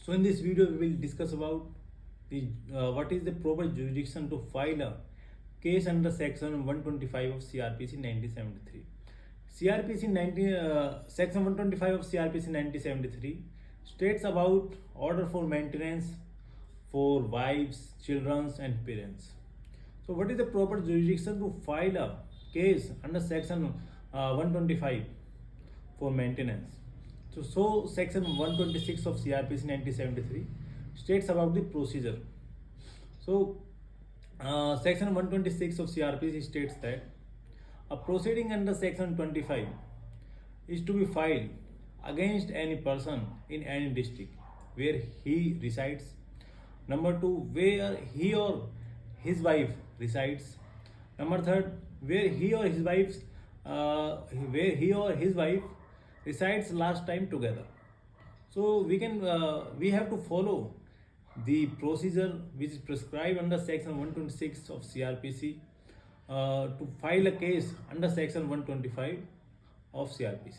So in this video we will discuss about the what is the proper jurisdiction to file a case under section 125 of CRPC 1973. CRPC 19 section 125 of CRPC 1973 states about order for maintenance for wives, children and parents. So what is the proper jurisdiction to file a case under section 125 for maintenance? So section 126 of CRPC 1973 states about the procedure. So section 126 of CRPC states that a proceeding under section 25 is to be filed against any person in any district where he resides. Number two, where he or his wife resides. Number third, where he or his wife resides last time together. So we have to follow the procedure which is prescribed under section 126 of CRPC to file a case under section 125 of CRPC.